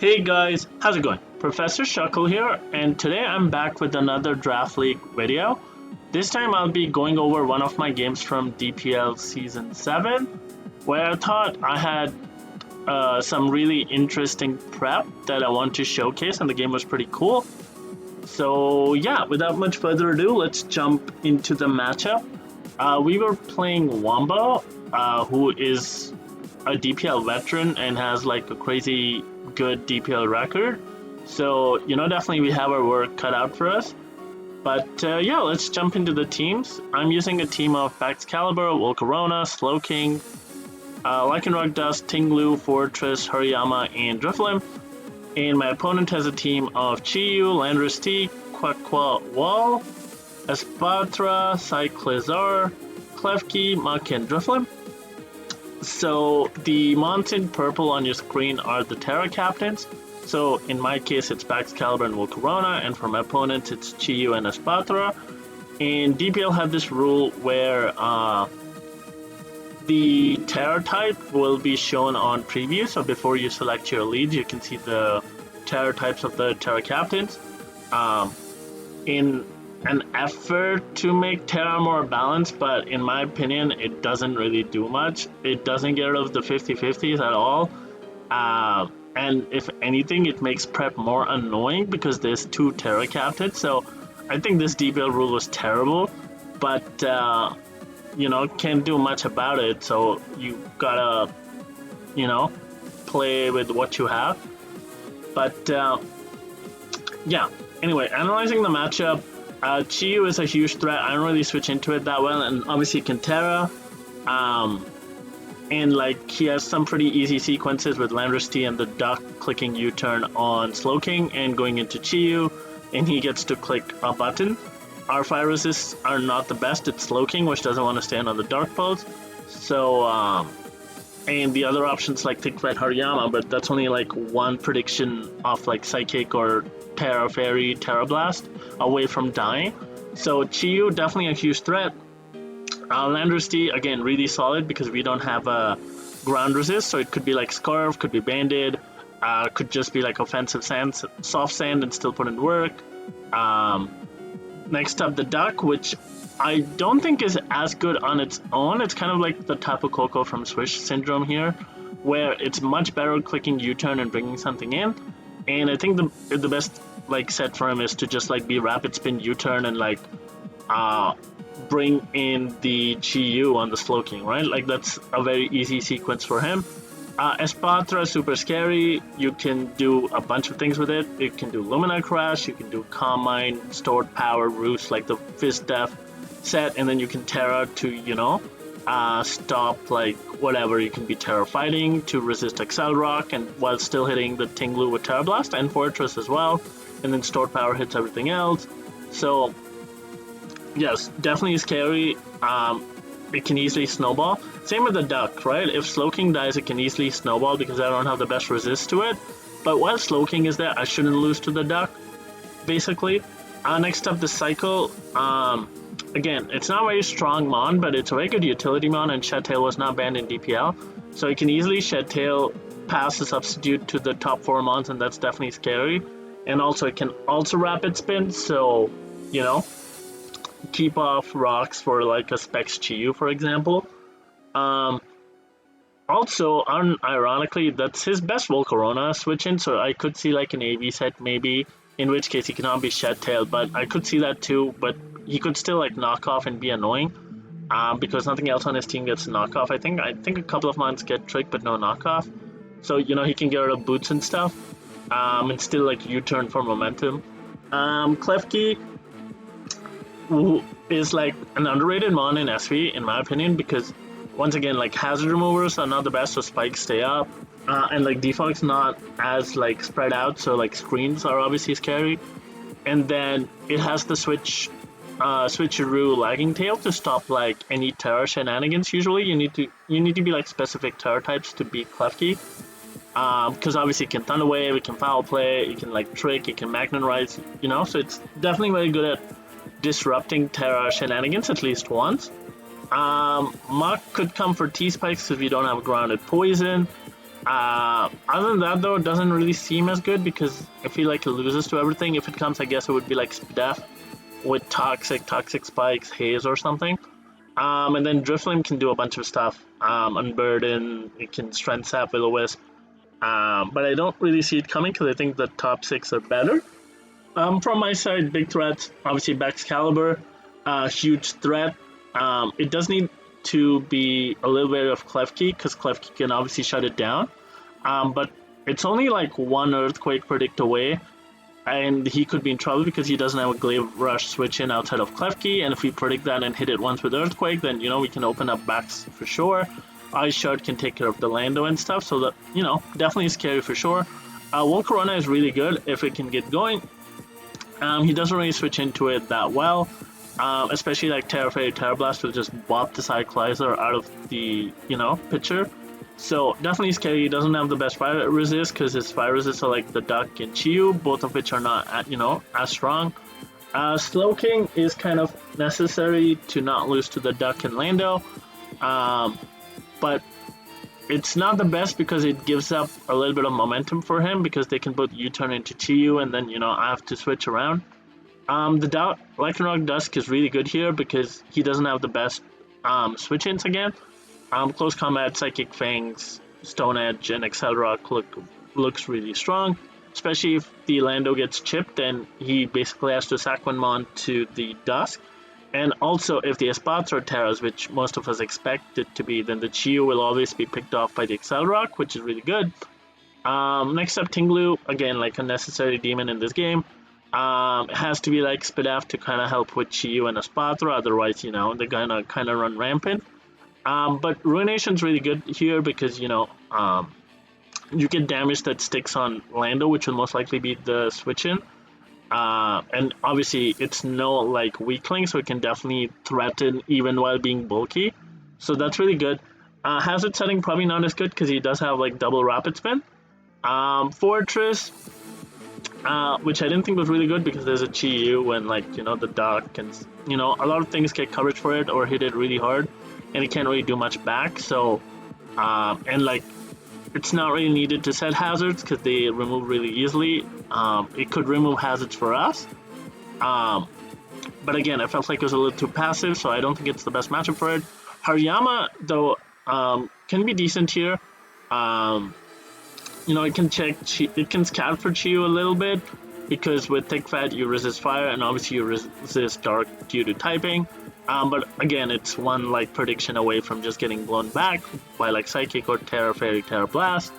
Hey guys, how's it going? Professor Shuckle here, and today I'm back with another Draft League video. This time I'll be going over one of my games from DPL Season 7, where I thought I had some really interesting prep that I want to showcase, and the game was pretty cool. So yeah, without much further ado, let's jump into the matchup. We were playing Wombo, who is a DPL veteran and has like a crazy good DPL record. So, definitely we have our work cut out for us. But yeah, let's jump into the teams. I'm using a team of Excalibur, Volcarona, Slowking, Lycanroc Dust, Tinglu, Fortress, Hariyama, and Drifblim. And my opponent has a team of Chiyu, Landorus T, Quaqua Wall, Espatra, Cyclizar, Klefki, Muk, and Drifblim. So the mons in purple on your screen are the Terra captains. So in my case, it's Excalibur and Volcarona, and for my opponents, it's Chiyu and Espatra. And DPL have this rule where the Terra type will be shown on preview. So before you select your leads, you can see the Terra types of the Terra captains. In an effort to make Terra more balanced, but in my opinion, it doesn't really do much. It doesn't get rid of the 50-50s at all. And if anything, it makes prep more annoying because there's two Terra captains. So I think this DPL rule was terrible, but can't do much about it. So you gotta, play with what you have. But yeah, anyway, analyzing the matchup, Chiyu is a huge threat. I don't really switch into it that well, and obviously he can Terra. And like he has some pretty easy sequences with Landorus T and the duck clicking U-turn on Slowking and going into Chiyu, and he gets to click a button. Our fire resists are not the best. It's Slowking, which doesn't want to stand on the dark pulse. So and the other options like Thick Flight Hariyama, but that's only like one prediction of like Psychic or Terra Fairy, Terra Blast away from dying. So Chiyu, definitely a huge threat. Landorus T, again, really solid because we don't have a ground resist, so it could be like Scarf, could be Banded, could just be like offensive sand, soft sand and still put in work. Next up, the Duck, which I don't think is as good on its own. It's kind of like the Tapu Koko from Swish syndrome here, where it's much better clicking U-turn and bringing something in. And I think the best like set for him is to just like be rapid spin U-turn and like bring in the Chiyu on the Slowking, right? Like that's a very easy sequence for him. Espatra, super scary. You can do a bunch of things with it. You can do Lumina Crash, you can do Calm Mind, Stored Power, Roost, like the Fist Def set, and then you can Terra to, stop like whatever. You can be Terra Fighting to resist Excel Rock, and while still hitting the Tinglu with Terra Blast and Fortress as well, and then Stored Power hits everything else. So yes, definitely scary. It can easily snowball. Same with the Duck, right? If Slowking dies, it can easily snowball because I don't have the best resist to it. But while Slowking is there, I shouldn't lose to the Duck, basically. Next up, the Cycle. Again, it's not a very strong mon, but it's a very good utility mon, and Shed Tail was not banned in DPL. So you can easily Shed Tail, pass the substitute to the top 4 mons, and that's definitely scary. And also, it can also rapid spin, so, keep off rocks for like a Specs Chiyu, for example. Also, ironically, that's his best Volcarona switch in, so I could see like an AV set maybe, in which case he cannot be Shed Tail, but I could see that too, but he could still like knock off and be annoying, because nothing else on his team gets knockoff. I think a couple of mons get trick, but no knockoff. So, he can get rid of boots and stuff, and still like U-turn for momentum. Klefki, who is like an underrated mon in SV in my opinion, because once again, like hazard removers are not the best, so spikes stay up, and like defog's not as like spread out, so like screens are obviously scary. And then it has the switcheroo lagging tail to stop like any Terra shenanigans. Usually you need to be like specific Terra types to beat Klefki, because obviously it can Thunder Wave, it can Foul Play, it can like Trick, it can Magnet Rise, so it's definitely very good at disrupting Terra shenanigans at least once. Muk could come for T-Spikes if you don't have grounded poison. Other than that, though, it doesn't really seem as good because I feel like it loses to everything. If it comes, I guess it would be like Spadef with Toxic Spikes, Haze, or something. And then Drifblim can do a bunch of stuff. Unburden, it can Strength Sap, Will-O-Wisp. But I don't really see it coming because I think the top 6 are better. From my side, big threats, obviously Baxcalibur, huge threat. It does need to be a little bit of Klefki because Klefki can obviously shut it down. But it's only like one Earthquake predict away, and he could be in trouble because he doesn't have a Glaive Rush switch in outside of Klefki, and if we predict that and hit it once with Earthquake, then, we can open up backs for sure. Ice Shard can take care of the Lando and stuff, so that, definitely scary for sure. Volcarona is really good if it can get going. He doesn't really switch into it that well, especially like Terra Fairy, Terra Blast will just bop the Cyclizer out of the, picture. So definitely scary. He doesn't have the best fire resist because his fire resists are like the Duck and Chiyu, both of which are not, as strong. Slowking is kind of necessary to not lose to the Duck and Lando, but it's not the best because it gives up a little bit of momentum for him because they can both U-turn into Chiyu and then, I have to switch around. The Lycanroc Dusk is really good here because he doesn't have the best switch-ins again. Close Combat, Psychic Fangs, Stone Edge, and Accelerock looks really strong, especially if the Lando gets chipped and he basically has to sack one Mon to the Dusk. And also, if the Espats are Terras, which most of us expect it to be, then the Chiyu will always be picked off by the Accelerock, which is really good. Next up, Tinglu, again, like a necessary demon in this game. It has to be like Spadef to kind of help with Chiyu and Espatra, otherwise, they're gonna kind of run rampant. But Ruination's really good here because, you get damage that sticks on Lando, which will most likely be the switch-in. And obviously it's no like weakling, so it can definitely threaten even while being bulky. So that's really good. Hazard setting probably not as good because he does have like double rapid spin. Fortress, which I didn't think was really good because there's a Chiyu and like the Duck and a lot of things get coverage for it or hit it really hard, and it can't really do much back. So and like it's not really needed to set hazards because they remove really easily. It could remove hazards for us. But again, I felt like it was a little too passive, so I don't think it's the best matchup for it. Hariyama, though, can be decent here. It can scout for Chiyu a little bit because with Thick Fat you resist fire and obviously you resist dark due to typing. But again, it's one like prediction away from just getting blown back by like Psychic or Terra Fairy, Terra Blast,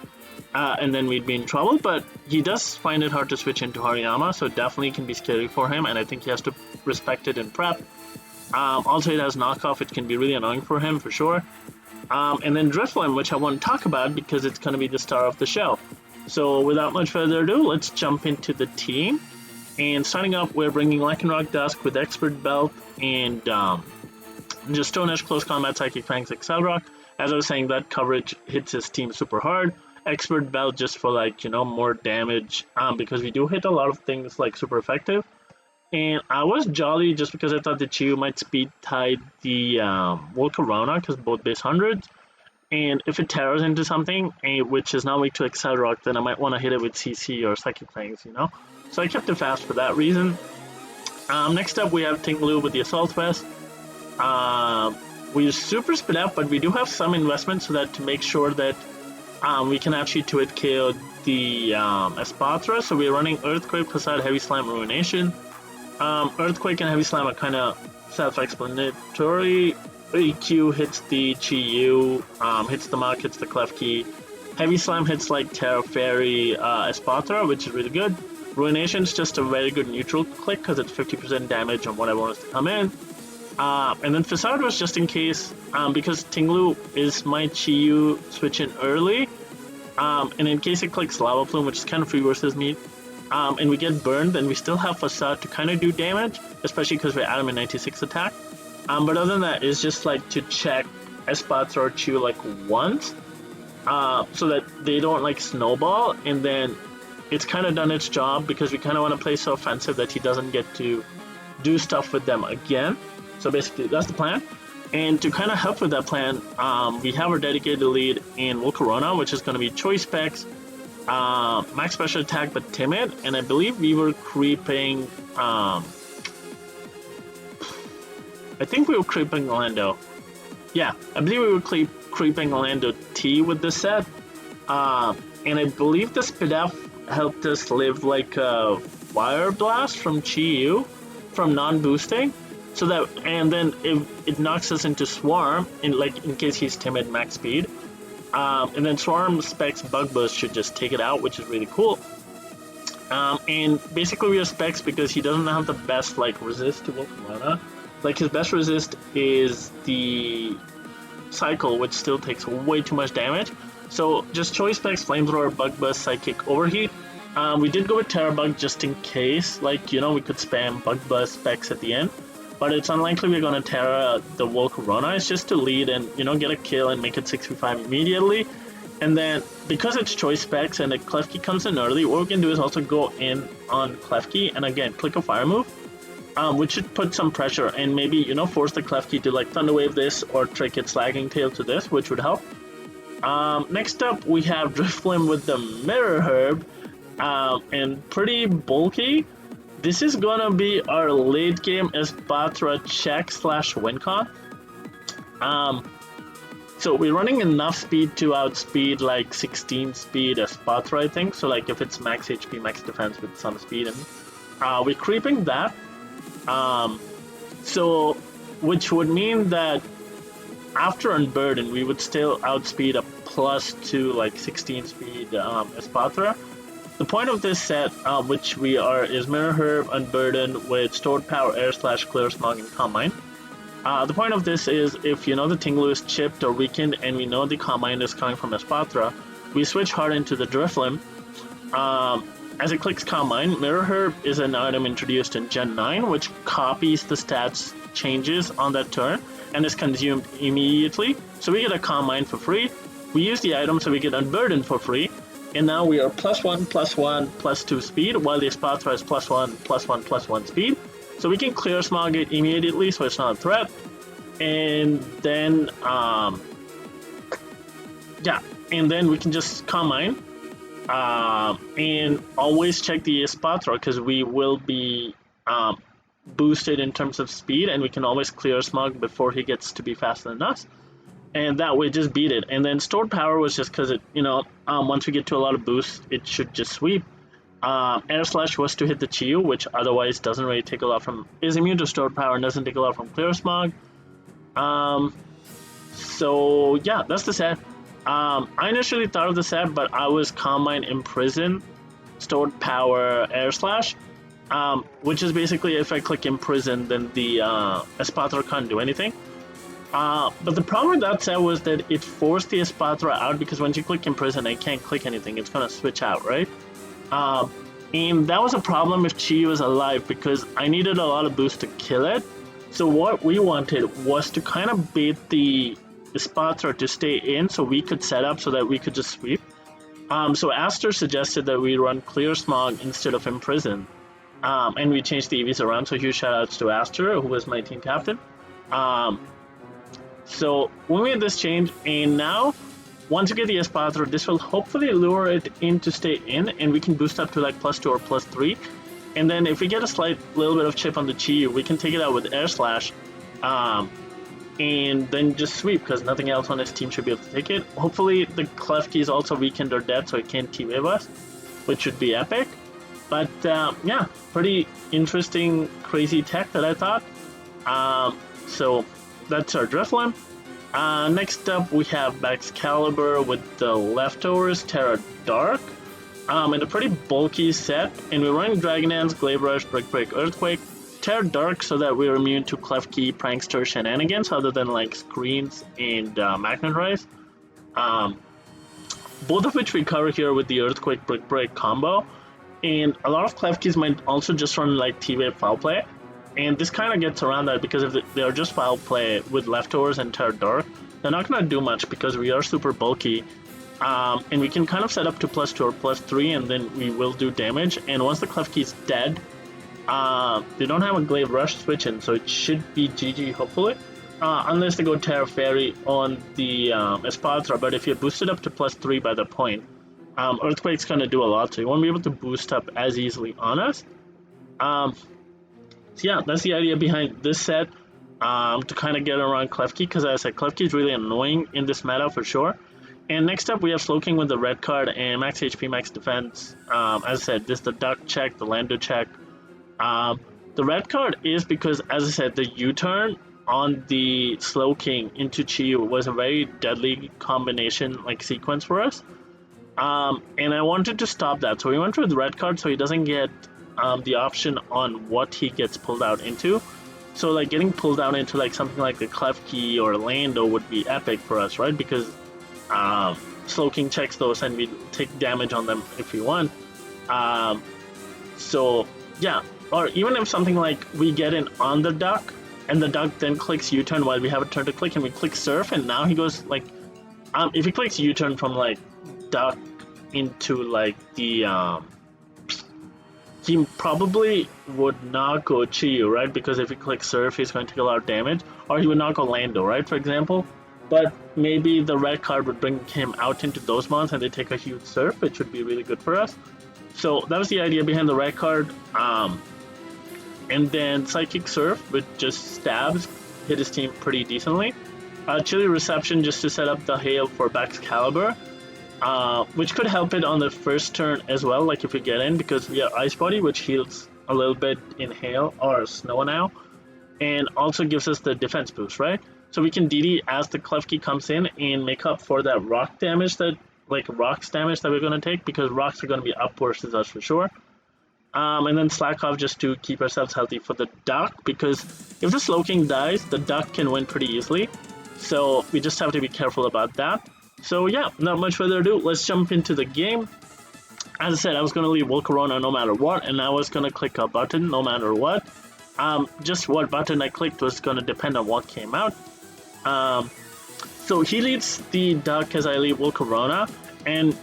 and then we'd be in trouble. But he does find it hard to switch into Hariyama, so it definitely can be scary for him, and I think he has to respect it in prep. Also, it has knockoff, which can be really annoying for him for sure. And then Drifblim, which I want to talk about because it's going to be the star of the show. So without much further ado, let's jump into the team. And starting up, we're bringing Lycanroc Dusk with Expert Belt and just Stone Edge, Close Combat, Psychic Fangs, Accelerock. As I was saying, that coverage hits his team super hard. Expert Belt just for like, more damage because we do hit a lot of things like super effective. And I was jolly just because I thought the Chiyu might speed tide the Volcarona because both base 100s. And if it tears into something, which is not weak to Accelerock, then I might want to hit it with CC or Psychic Fangs, So I kept it fast for that reason. Next up, we have Tinglu with the Assault Vest. We super split up, but we do have some investment so that to make sure that we can actually 2-hit KO the Espatra. So we're running Earthquake, Facade, Heavy Slam, Ruination. Earthquake and Heavy Slam are kind of self-explanatory. EQ hits the Chiyu, hits the Mach, hits the Klefki. Heavy Slam hits like Terra Fairy, Espatra, which is really good. Ruination is just a very good neutral click because it's 50% damage on whatever wants to come in. And then Facade was just in case, because Tinglu is my Chiyu switch in early, and in case it clicks Lava Plume, which is kind of free versus me, and we get burned, then we still have Facade to kind of do damage, especially because we're Adam in 96 attack. But other than that, it's just like to check Espats or Chiyu like once, so that they don't like snowball, and then it's kind of done its job because we kind of want to play so offensive that he doesn't get to do stuff with them again. So basically, that's the plan. And to kind of help with that plan, we have our dedicated lead in Volcarona, which is going to be choice specs, max special attack but timid, and I believe we were creeping. I think we were creeping Orlando. Yeah, I believe we were creeping Orlando T with this set, and I believe the SPDF helped us live like a Fire Blast from Chi-Yu from non-boosting. So that, and then it knocks us into Swarm in case he's timid max speed, and then Swarm specs Bug Buzz should just take it out, which is really cool. And basically we have specs because he doesn't have the best like resist to Volcarona. Like his best resist is the Cycle, which still takes way too much damage. So just choice specs Flamethrower, Bug Buzz, Psychic, Overheat. We did go with Terra Bug just in case, like we could spam Bug Buzz specs at the end. But it's unlikely we're going to Terra the Volcarona. It's just to lead and, get a kill and make it 6v5 immediately. And then, because it's choice specs and the Klefki comes in early, what we can do is also go in on Klefki and again, click a fire move, which should put some pressure and maybe, force the Klefki to like Thunder Wave this or trick its Lagging Tail to this, which would help. Next up, we have Drifblim with the Mirror Herb, and pretty bulky. This is gonna be our late game Espatra check / win con. So we're running enough speed to outspeed like 16 speed Espatra, I think. So like if it's max HP, max defense with some speed, and we're creeping that. So which would mean that after Unburden, we would still outspeed a +2 like 16 speed Espatra. The point of this set, which we are, is Mirror Herb, Unburden with Stored Power, Air Slash, Clear Smog, and Calm Mind. The point of this is if the Tinglu is chipped or weakened and we know the Calm Mind is coming from Espatra, we switch hard into the Drifblim. As it clicks Calm Mind, Mirror Herb is an item introduced in Gen 9, which copies the stats changes on that turn and is consumed immediately. So we get a Calm Mind for free. We use the item so we get Unburden for free. And now we are +1, +1, +2 speed, while the Espatra is +1, +1, +1 speed. So we can clear Smog it immediately, so it's not a threat. And then, and then we can just Calm Mind. And always check the Espatra, because we will be boosted in terms of speed, and we can always clear Smog before he gets to be faster than us. And that way, just beat it. And then Stored Power was just because it, once we get to a lot of boosts, it should just sweep. Air Slash was to hit the Chi-Yu, which otherwise doesn't really take a lot from, is immune to Stored Power and doesn't take a lot from Clear Smog. So yeah, that's the set. I initially thought of the set, but I was Calm Mind, Imprison, Stored Power, Air Slash, which is basically if I click Imprison, then the Espatra can't do anything. But the problem with that set was that it forced the Espatra out, because once you click Imprison, I can't click anything. It's going to switch out, right? And that was a problem if Chi was alive, because I needed a lot of boost to kill it. So what we wanted was to kind of bait the Espatra to stay in so we could set up so that we could just sweep. So Aster suggested that we run Clear Smog instead of Imprison. And we changed the EVs around, so huge shoutouts to Aster, who was my team captain. So we made this change, and now once you get the Espatra, this will hopefully lure it in to stay in, and we can boost up to like +2 or +3. And then if we get a slight little bit of chip on the Chi-Yu, we can take it out with Air Slash, and then just sweep, because nothing else on his team should be able to take it. Hopefully the Klefki is also weakened or dead, so it can't T-Wave us, which would be epic. But yeah, pretty interesting, crazy tech that I thought. So that's our Drifblim. Next up, we have Excalibur with the Leftovers, Terra Dark, and a pretty bulky set. And we're running Dragon Dance, Glaive Rush, Brick Break, Earthquake, Terra Dark, so that we're immune to Klefki, Prankster, shenanigans, other than like Screens and Magnetize. Both of which we cover here with the Earthquake, Brick Break combo. And a lot of Klefkis might also just run like T-Wave Foul Play. And this kind of gets around that, because if they're just Foul Play with Leftovers and Terra Dark, they're not going to do much because we are super bulky. And we can kind of set up to +2 or +3, and then we will do damage. And once the Klefki is dead, they don't have a Glaive Rush switch in, so it should be GG hopefully. unless they go Terra Fairy on the Espadra, but if you boost it up to +3 by the point, Earthquake's gonna do a lot, so you won't be able to boost up as easily on us. So yeah, that's the idea behind this set, to kind of get around Klefki, because as I said, Klefki is really annoying in this meta for sure. And next up, we have Slowking with the red card and max HP, max defense. As I said, this is the duck check, the Lando check. The red card is because, as I said, the U-turn on the Slowking into Chiyu was a very deadly combination, like sequence for us. And I wanted to stop that, so we went with the red card so he doesn't get the option on what he gets pulled out into. So like getting pulled out into like something like a Klefki or Lando would be epic for us, right? Because Slowking checks those and we take damage on them if we want. So yeah, or even if something like we get in on the duck and the duck then clicks U-turn while we have a turn to click, and we click surf, and now he goes like, if he clicks U-turn from like duck into like the he probably would not go Chiyu, right? Because if he clicks surf, he's going to take a lot of damage, or he would not go Lando, right? For example. But maybe the red card would bring him out into those mons and they take a huge surf, which would be really good for us. So that was the idea behind the red card. And then Psychic Surf, which just stabs, hit his team pretty decently. Chilly Reception just to set up the hail for Baxcalibur, which could help it on the first turn as well, like if we get in, because we have Ice Body, which heals a little bit in hail or snow now, and also gives us the defense boost, right? So we can DD as the Klefki comes in and make up for that rock damage that, like rocks damage that we're going to take, because rocks are going to be up versus us for sure. And then slack off just to keep ourselves healthy for the duck, because if the Slowking dies, the duck can win pretty easily. So we just have to be careful about that. So yeah, not much further ado, let's jump into the game. As I said, I was going to leave Volcarona no matter what, and I was going to click a button no matter what. Just what button I clicked was going to depend on what came out. So he leads the duck as I lead Volcarona, and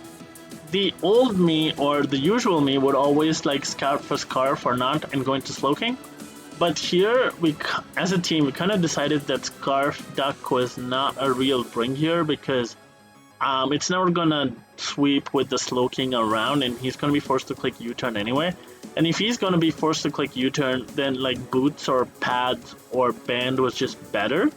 the old me or the usual me would always like scout for Scarf or not and go into Slowking. But here, we as a team, we kind of decided that Scarf Duck was not a real bring here, because it's never gonna sweep with the Slowking around, and he's gonna be forced to click U-turn anyway. And if he's gonna be forced to click U-turn, then like Boots or Pads or Band was just better,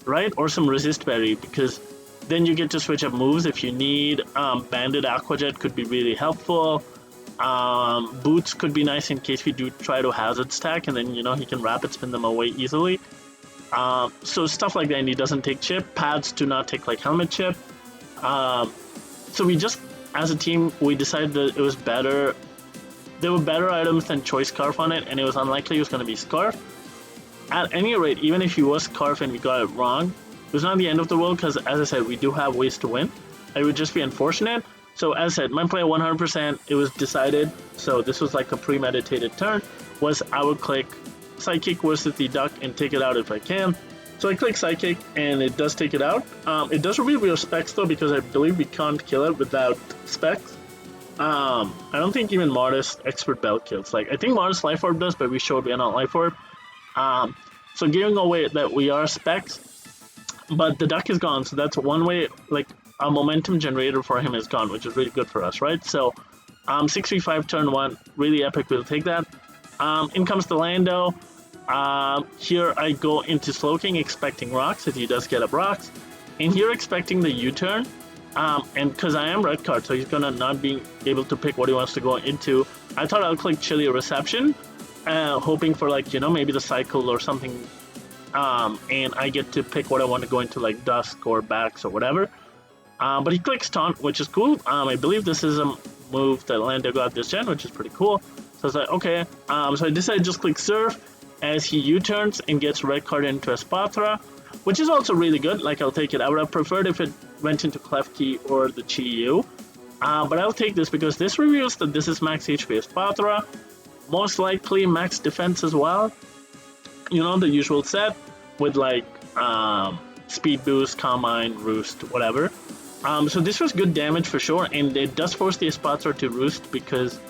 right? Or some Resist Berry, because then you get to switch up moves if you need. Banded Aquajet could be really helpful. Boots could be nice in case we do try to hazard stack, and then, you know, he can rapid spin them away easily. So stuff like that, and he doesn't take chip. Pads do not take like helmet chip. So we just, as a team, we decided that it was better. There were better items than Choice Scarf on it, and it was unlikely it was going to be Scarf. At any rate, even if he was Scarf and we got it wrong, it was not the end of the world, because, as I said, we do have ways to win. It would just be unfortunate. So, as I said, my play 100%, it was decided. So, this was like a premeditated turn, was I would click Psychic versus the duck and take it out if I can. So, I click Psychic, and it does take it out. It does reveal Specs, though, because I believe we can't kill it without Specs. I don't think even Modest Expert Bell kills. Like, I think Modest Life Orb does, but we showed we are not Life Orb. So, giving away that we are Specs, but the duck is gone, so that's one way, like, a momentum generator for him is gone, which is really good for us, right? So, 6v5 turn 1, really epic, we'll take that. In comes the Lando. Here I go into Slowking, expecting rocks, as he does get up rocks. And here expecting the U-turn, and because I am red card, so he's gonna not be able to pick what he wants to go into. I thought I'll click Chilly Reception, hoping for, like, you know, maybe the cycle or something. And I get to pick what I want to go into, like Dusk or Backs or whatever. But he clicks Taunt, which is cool. I believe this is a move that Lando got this gen, which is pretty cool. So I was like, okay. So I decided to just click Surf as he U-turns and gets red card into Espadra, which is also really good. Like, I'll take it. I would have preferred if it went into Klefki or the Chiyu. But I'll take this because this reveals that this is max HP Espadra. Most likely max defense as well. You know, the usual set with like speed boost, Carmine, Roost, whatever. So this was good damage for sure, and it does force the Espadra to Roost because,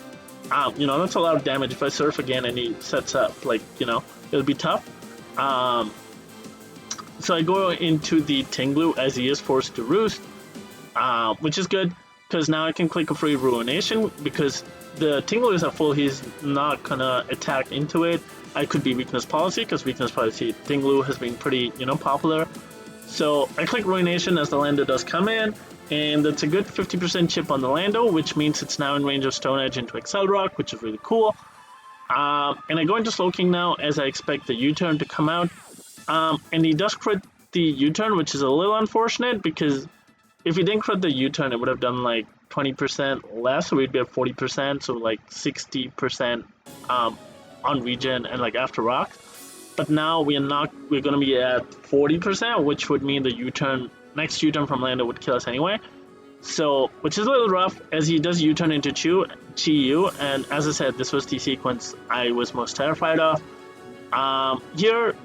you know, that's a lot of damage. If I Surf again and he sets up, like, you know, it'll be tough. So I go into the Tinglu as he is forced to roost, which is good because now I can click a free Ruination because the Tinglu is at full. He's not gonna attack into it. I could be Weakness Policy because Weakness Policy Tinglu has been pretty, popular. So I click Ruination as the Lando does come in, and that's a good 50% chip on the Lando, which means it's now in range of Stone Edge into Excel Rock, which is really cool. And I go into Slowking now as I expect the U-turn to come out. And he does crit the U-turn, which is a little unfortunate because if he didn't crit the U-turn, it would have done like 20% less, so we'd be at 40%, so like 60% on regen and like after rock. But now we're going to be at 40%, which would mean the next U-turn from Lando would kill us anyway. So, which is a little rough as he does U-turn into Chi Yu, and as I said, this was the sequence I was most terrified of. Here,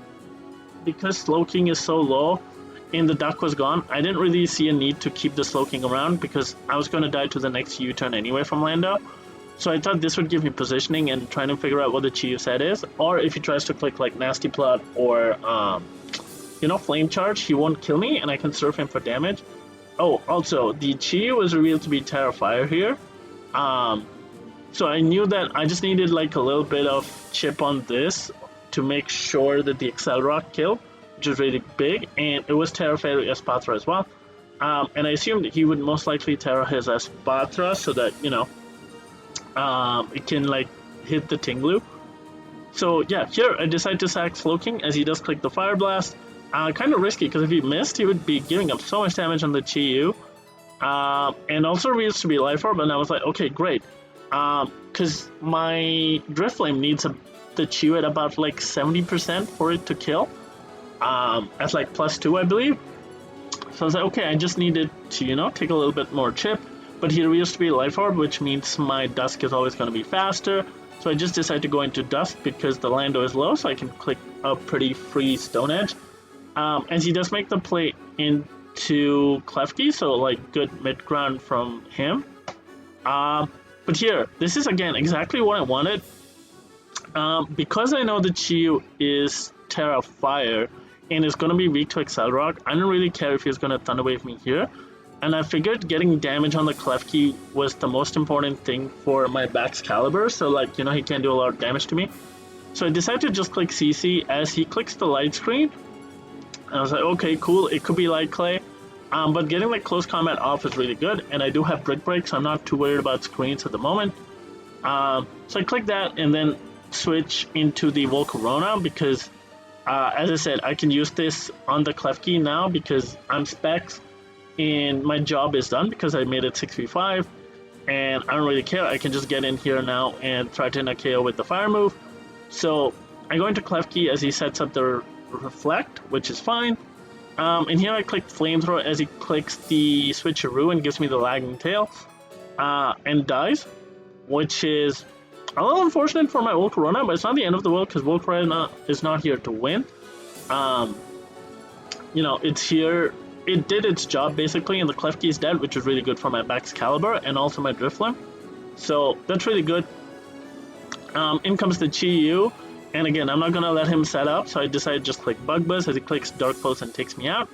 because Slowking is so low and the duck was gone, I didn't really see a need to keep the Slowking around because I was going to die to the next U-turn anyway from Lando. So I thought this would give me positioning and trying to figure out what the Chi Yu set is, or if he tries to click like Nasty Plot or Flame Charge, he won't kill me and I can surf him for damage. Oh, also, the Chi Yu was revealed to be Terrafire here. So I knew that I just needed like a little bit of chip on this to make sure that the Excel Rock killed, which is really big, and it was Terra Fairy Espatra as well. And I assumed that he would most likely Terra his Espatra so that, it can like hit the Tinglu. So yeah, here I decide to sack Slowking as he does click the Fire Blast. Kind of risky because if he missed, he would be giving up so much damage on the Chi Yu. And also reveals to be Life Orb, and I was like, okay, great. Because my Drifblim needs the Chi Yu at about like 70% for it to kill. At like +2, I believe. So I was like, okay, I just needed to, take a little bit more chip. But he reveals to be Life Orb, which means my Dusk is always going to be faster. So I just decided to go into Dusk because the Lando is low, so I can click a pretty free Stone Edge. As he does make the play into Klefki, so like good mid-ground from him. But here, this is again exactly what I wanted. Because I know the Chi Yu is Terra Fire and is going to be weak to Excel Rock, I didn't really care if he was going to Thunder Wave me here. And I figured getting damage on the Klefki was the most important thing for my Back's Caliber, so like, he can't do a lot of damage to me. So I decided to just click CC as he clicks the light screen. And I was like, okay, cool, it could be Light Clay. But getting like close combat off is really good, and I do have Brick Break, so I'm not too worried about screens at the moment. So I click that and then switch into the Volcarona because, as I said, I can use this on the Klefki now because I'm Specs and my job is done because I made it 6v5 and I don't really care. I can just get in here now and threaten a KO with the fire move. So I go into Klefki as he sets up the Reflect, which is fine. And here I click Flamethrower as he clicks the Switcheroo and gives me the Lagging Tail and dies, which is a little unfortunate for my Volcarona, but it's not the end of the world because Volcarona is not here to win. It's here. It did its job basically, and the Klefki is dead, which is really good for my Back's Caliber and also my Drifblim. So that's really good. In comes the Chi Yu, and again, I'm not going to let him set up, so I decided to just click Bug Buzz as he clicks Dark Pulse and takes me out,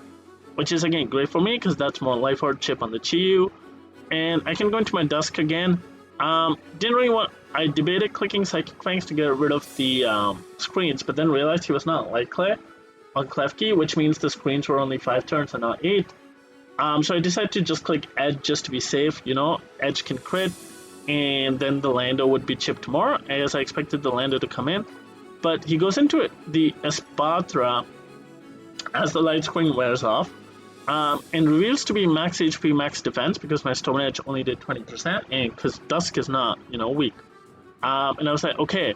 which is again great for me because that's more Life Orb chip on the Chi Yu. And I can go into my Dusk again. Didn't really want. I debated clicking Psychic Fangs to get rid of the screens, but then realized he was not Light Clay on Klefki, which means the screens were only 5 turns and not 8. So I decided to just click Edge just to be safe, Edge can crit, and then the Lando would be chipped more, as I expected the Lando to come in. But he goes into it, the Espatra, as the light screen wears off, and reveals to be max HP, max defense, because my Stone Edge only did 20%, and because Dusk is not, weak. And I was like, okay,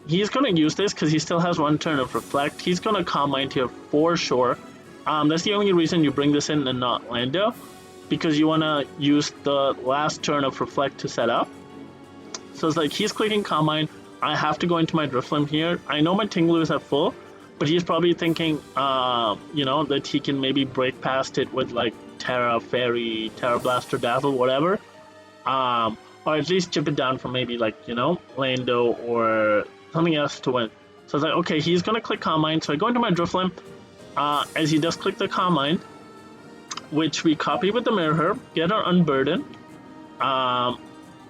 he's going to use this because he still has 1 turn of Reflect. He's going to Calm Mind here for sure. That's the only reason you bring this in and not Lando, because you want to use the last turn of Reflect to set up. So it's like he's clicking Calm Mind. I have to go into my Drifblim here. I know my Tinglu is at full, but he's probably thinking, that he can maybe break past it with like Terra Fairy, Terra Blaster, Dazzle, whatever. Or at least chip it down from maybe like, Lando or something else to win. So I was like, okay, he's going to click Calm Mind. So I go into my Drifblim, as he does click the Combine, which we copy with the Mirror Herb, get our Unburden.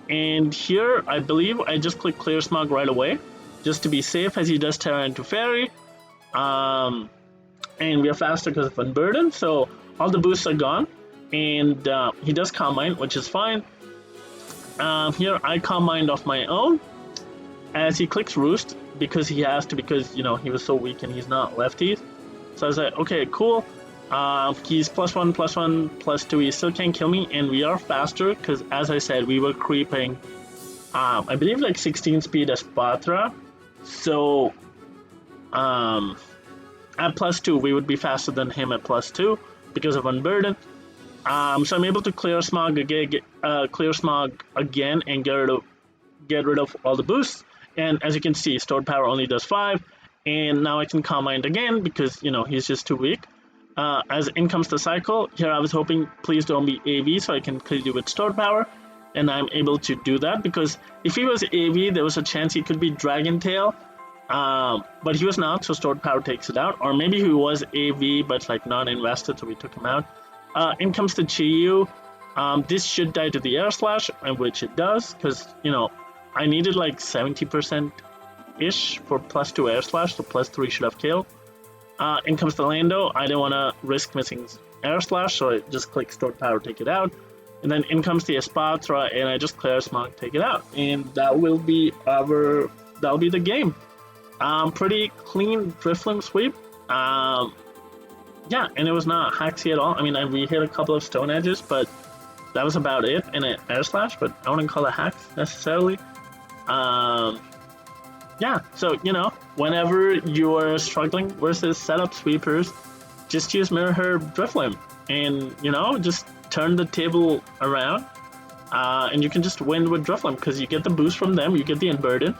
And here, I believe I just click Clear Smog right away, just to be safe as he does Terra into Fairy. And we are faster because of Unburden, so all the boosts are gone. And he does Combine, which is fine. Here, I Combined off my own, as he clicks Roost, because he has to, because, you know, he was so weak and he's not lefties. So I was like, okay, cool. He's +1, +1, +2. He still can't kill me, and we are faster because, as I said, we were creeping. I believe like 16 speed as Patra. So, at +2, we would be faster than him at +2 because of Unburden. So I'm able to clear Smog again, and get rid of all the boosts. And as you can see, Stored Power only does 5, and now I can Combine again because, you know, he's just too weak. As in comes the cycle, here I was hoping please don't be AV so I can clear you with Stored Power, and I'm able to do that because if he was AV, there was a chance he could be Dragon Tail, but he was not, so Stored Power takes it out. Or maybe he was AV but like not invested, so we took him out. In comes the Chiyu. This should die to the Air Slash, which it does, because, you know, I needed like 70%-ish for +2 Air Slash, so +3 should have killed. In comes the Lando. I didn't want to risk missing Air Slash, so I just click Stored Power, take it out. And then in comes the Espatra, and I just clear Smog, take it out. And that will be that'll be the game. Pretty clean Drifblim sweep. Yeah, and it was not hacksy at all. I mean, we hit a couple of Stone Edges, but that was about it, and an Air Slash, but I wouldn't call it hacks necessarily. Yeah, so, you know, whenever you are struggling versus setup sweepers, just use Mirror Herb Drifblim, and, you know, just turn the table around, and you can just win with Drifblim, because you get the boost from them, you get the Unburden,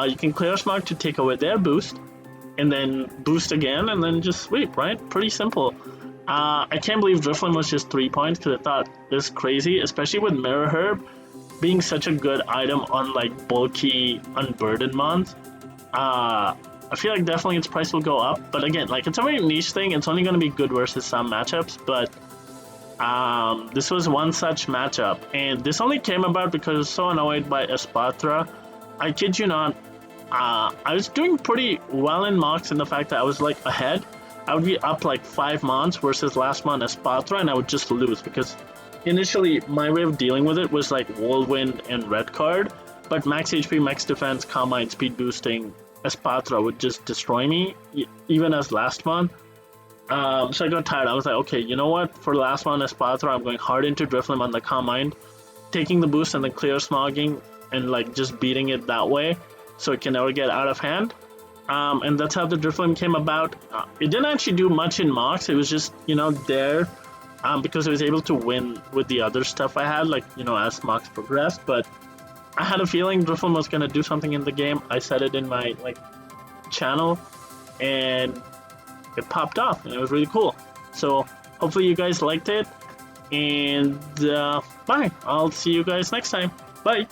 you can Clear Smog to take away their boost, and then boost again, and then just sweep, right? Pretty simple. I can't believe Drifblim was just 3 points, because I thought this is crazy, especially with Mirror Herb being such a good item on like bulky Unburdened mons. I feel like definitely its price will go up, but again, like, it's a very niche thing. It's only going to be good versus some matchups, but this was one such matchup, and this only came about because I was so annoyed by Espatra. I kid you not, I was doing pretty well in mocks in the fact that I was like ahead. I would be up like 5 mons versus last mon Espatra, and I would just lose because initially my way of dealing with it was like Whirlwind and Red Card, but max HP, max defense, Combine, speed boosting, Espatra would just destroy me, even as last mon. So I got tired. I was like, okay, you know what? For last mon Espatra, I'm going hard into Drifblim on the Combine, taking the boost and then Clear Smogging and like just beating it that way so it can never get out of hand. And that's how the Drifblim came about. It didn't actually do much in mocks. It was just, you know, there because I was able to win with the other stuff I had, like, you know, as mocks progressed. But I had a feeling Drifblim was going to do something in the game. I said it in my, like, channel, and it popped off, and it was really cool. So hopefully you guys liked it, and bye. I'll see you guys next time. Bye.